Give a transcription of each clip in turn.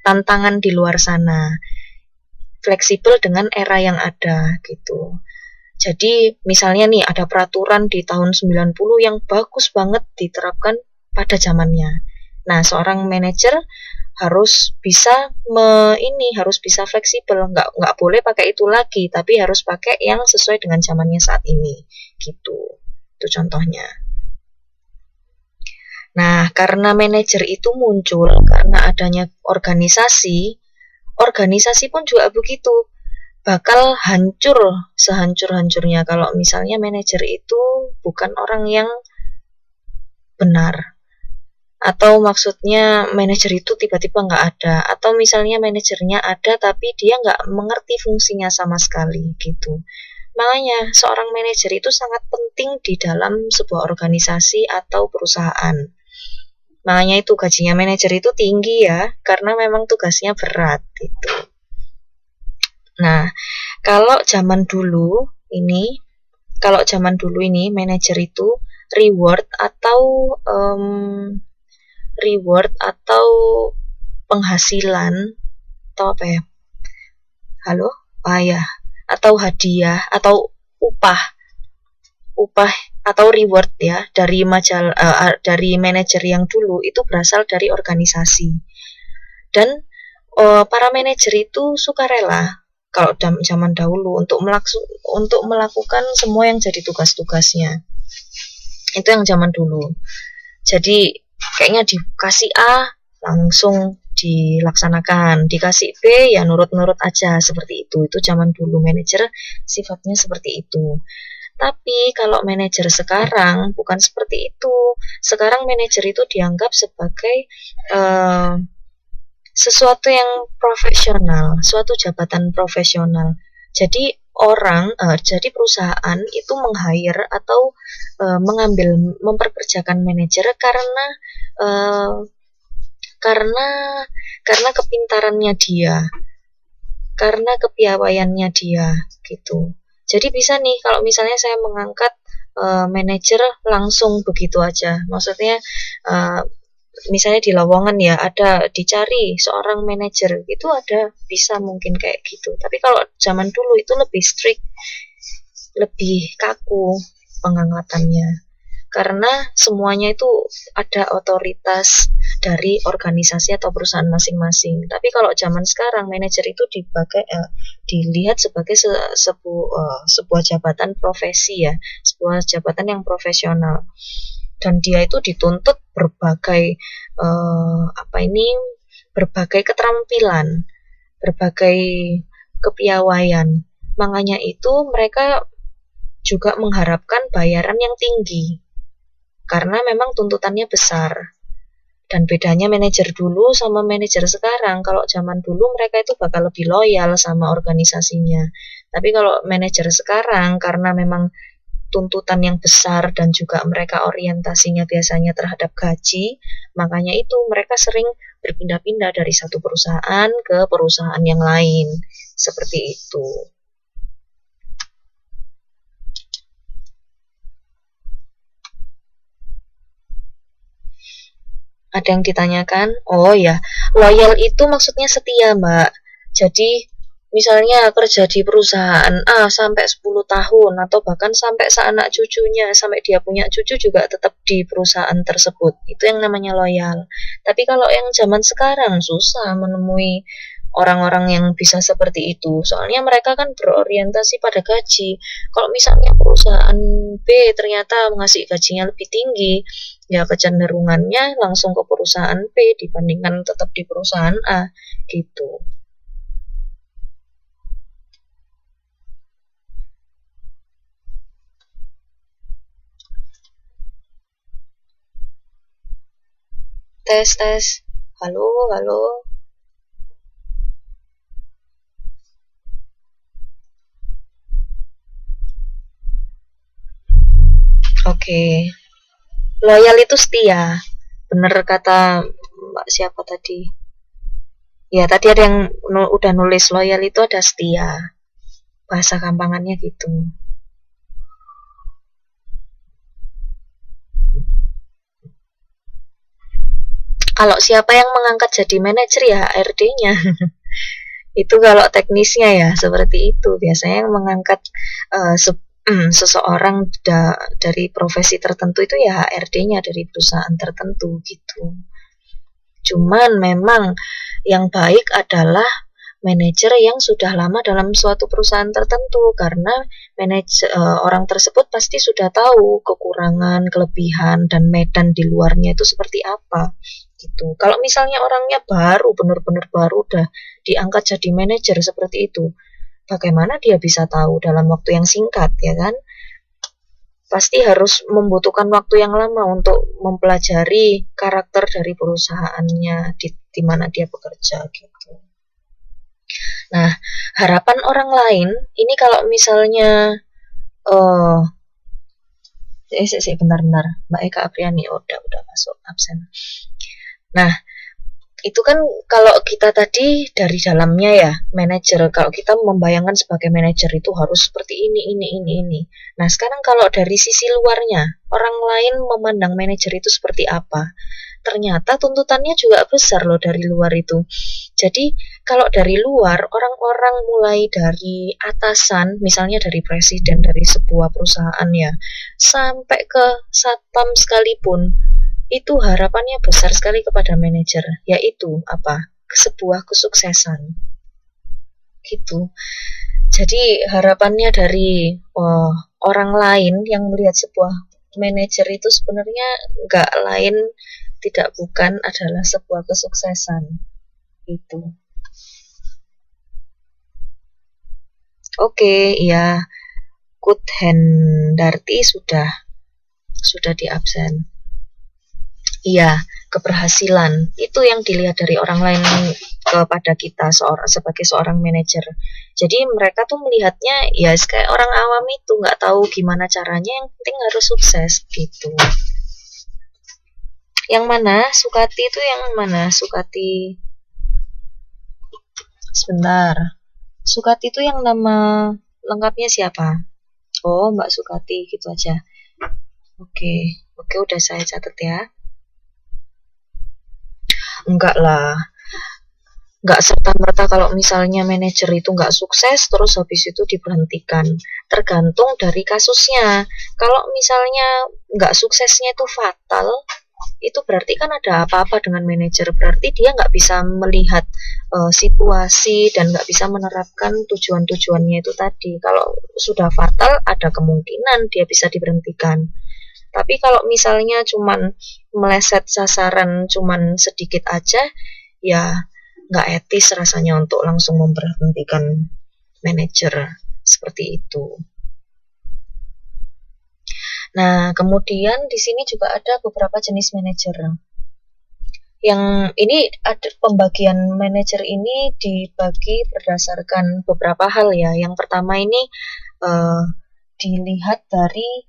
tantangan di luar sana, fleksibel dengan era yang ada gitu. Jadi misalnya nih ada peraturan di tahun 90 yang bagus banget diterapkan pada zamannya. Nah, seorang manajer harus bisa harus bisa fleksibel, nggak boleh pakai itu lagi, tapi harus pakai yang sesuai dengan zamannya saat ini gitu. Itu contohnya. Nah, karena manajer itu muncul karena adanya organisasi pun juga begitu, bakal hancur sehancur-hancurnya kalau misalnya manajer itu bukan orang yang benar. Atau maksudnya manajer itu tiba-tiba nggak ada, atau misalnya manajernya ada tapi dia nggak mengerti fungsinya sama sekali gitu. Makanya seorang manajer itu sangat penting di dalam sebuah organisasi atau perusahaan. Makanya itu gajinya manajer itu tinggi ya, karena memang tugasnya berat gitu. Nah, kalau zaman dulu ini manajer itu reward atau penghasilan atau apa ya? Halo? Ya. Atau hadiah atau upah atau reward ya dari dari manajer yang dulu itu berasal dari organisasi. Dan para manajer itu sukarela kalau zaman dahulu untuk melakukan semua yang jadi tugas-tugasnya. Itu yang zaman dulu. Jadi kayaknya dikasih A langsung dilaksanakan, dikasih B ya nurut-nurut aja, seperti itu. Itu zaman dulu manajer sifatnya seperti itu. Tapi kalau manajer sekarang bukan seperti itu. Sekarang manajer itu dianggap sebagai sesuatu yang profesional, suatu jabatan profesional. Jadi jadi perusahaan itu meng-hire atau memperkerjakan manajer karena kepintarannya dia, karena kepiawaiannya dia gitu. Jadi bisa nih kalau misalnya saya mengangkat manajer langsung begitu aja, maksudnya misalnya di lowongan ya ada dicari seorang manajer, itu ada bisa mungkin kayak gitu. Tapi kalau zaman dulu itu lebih strict, lebih kaku pengangkatannya, karena semuanya itu ada otoritas dari organisasi atau perusahaan masing-masing. Tapi kalau zaman sekarang manajer itu dilihat sebagai sebuah jabatan profesi ya, sebuah jabatan yang profesional. Dan dia itu dituntut berbagai keterampilan, berbagai kepiawaian. Makanya itu mereka juga mengharapkan bayaran yang tinggi karena memang tuntutannya besar. Dan bedanya manajer dulu sama manajer sekarang, kalau zaman dulu mereka itu bakal lebih loyal sama organisasinya. Tapi kalau manajer sekarang karena memang tuntutan yang besar dan juga mereka orientasinya biasanya terhadap gaji, makanya itu mereka sering berpindah-pindah dari satu perusahaan ke perusahaan yang lain, seperti itu. Ada yang ditanyakan? Oh ya, loyal itu maksudnya setia, Mbak. Jadi misalnya kerja di perusahaan A sampai 10 tahun atau bahkan sampai seanak cucunya, sampai dia punya cucu juga tetap di perusahaan tersebut. Itu yang namanya loyal. Tapi kalau yang zaman sekarang susah menemui orang-orang yang bisa seperti itu. Soalnya mereka kan berorientasi pada gaji. Kalau misalnya perusahaan B ternyata mengasih gajinya lebih tinggi, ya kecenderungannya langsung ke perusahaan B dibandingkan tetap di perusahaan A gitu. Tes. Halo. Oke. Loyal itu setia. Bener kata Mbak siapa tadi? Ya, tadi ada yang udah nulis loyal itu ada setia. Bahasa gampangannya gitu. Kalau siapa yang mengangkat jadi manajer ya HRD-nya. Itu kalau teknisnya ya seperti itu. Biasanya yang mengangkat seseorang dari profesi tertentu itu ya HRD-nya dari perusahaan tertentu gitu. Cuman memang yang baik adalah manajer yang sudah lama dalam suatu perusahaan tertentu, karena orang tersebut pasti sudah tahu kekurangan, kelebihan, dan medan di luarnya itu seperti apa gitu. Kalau misalnya orangnya baru, benar-benar baru udah diangkat jadi manajer seperti itu, bagaimana dia bisa tahu dalam waktu yang singkat, ya kan? Pasti harus membutuhkan waktu yang lama untuk mempelajari karakter dari perusahaannya di mana dia bekerja gitu. Nah, harapan orang lain ini kalau misalnya bentar, Mbak Eka Apriani udah masuk absen. Nah, itu kan kalau kita tadi dari dalamnya ya, manajer, kalau kita membayangkan sebagai manajer itu harus seperti ini. Nah, sekarang kalau dari sisi luarnya, orang lain memandang manajer itu seperti apa? Ternyata tuntutannya juga besar loh dari luar itu. Jadi, kalau dari luar, orang-orang mulai dari atasan, misalnya dari presiden dari sebuah perusahaan ya, sampai ke satpam sekalipun, itu harapannya besar sekali kepada manajer, yaitu apa? Sebuah kesuksesan gitu. Jadi harapannya dari orang lain yang melihat sebuah manajer itu sebenarnya nggak lain tidak bukan adalah sebuah kesuksesan itu. Oke, ya, Kut Hendarti sudah di absen. Iya, keberhasilan itu yang dilihat dari orang lain kepada kita sebagai seorang manajer. Jadi mereka tuh melihatnya ya kayak orang awam itu, nggak tahu gimana caranya, yang penting harus sukses gitu. Yang mana? Sukati itu yang mana? Sukati. Sebentar. Sukati itu yang nama lengkapnya siapa? Oh, Mbak Sukati gitu aja. Oke, udah saya catat ya. Enggak lah, enggak serta-merta kalau misalnya manajer itu enggak sukses terus habis itu diberhentikan. Tergantung dari kasusnya. Kalau misalnya enggak suksesnya itu fatal, itu berarti kan ada apa-apa dengan manajer. Berarti dia enggak bisa melihat situasi dan enggak bisa menerapkan tujuan-tujuannya itu tadi. Kalau sudah fatal, ada kemungkinan dia bisa diberhentikan. Tapi kalau misalnya cuman meleset sasaran cuman sedikit aja, ya nggak etis rasanya untuk langsung memberhentikan manajer seperti itu. Nah, kemudian di sini juga ada beberapa jenis manajer. Yang ini ada pembagian manajer ini dibagi berdasarkan beberapa hal ya. Yang pertama ini dilihat dari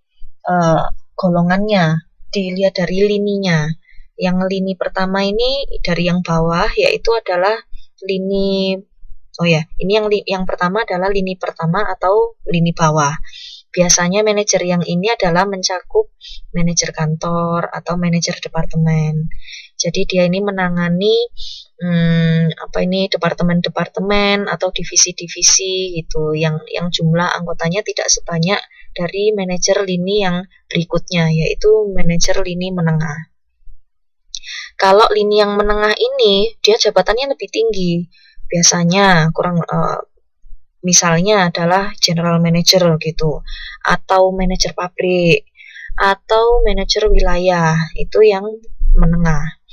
golongannya, dilihat dari lininya. Yang lini pertama ini dari yang bawah, yaitu adalah lini, ini yang pertama adalah lini pertama atau lini bawah. Biasanya manajer yang ini adalah mencakup manajer kantor atau manajer departemen. Jadi dia ini menangani departemen-departemen atau divisi-divisi gitu, yang jumlah anggotanya tidak sebanyak dari manajer lini yang berikutnya, yaitu manajer lini menengah. Kalau lini yang menengah ini dia jabatannya lebih tinggi, biasanya misalnya adalah general manager gitu, atau manajer pabrik, atau manajer wilayah, itu yang menengah.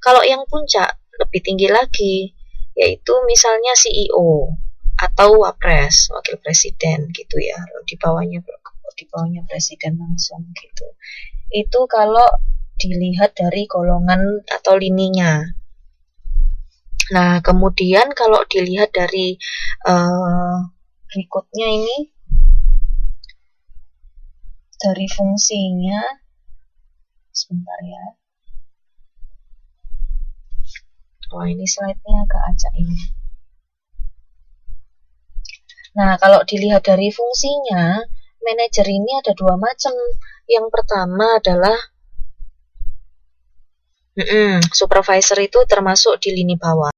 Kalau yang puncak lebih tinggi lagi, yaitu misalnya CEO atau wapres, wakil presiden gitu ya, di bawahnya presiden langsung gitu. Itu kalau dilihat dari golongan atau lininya. Nah, kemudian kalau dilihat dari berikutnya ini dari fungsinya, sebentar ya. Ini slide-nya agak acak ini. Nah, kalau dilihat dari fungsinya, manajer ini ada dua macam. Yang pertama adalah Supervisor itu termasuk di lini bawah.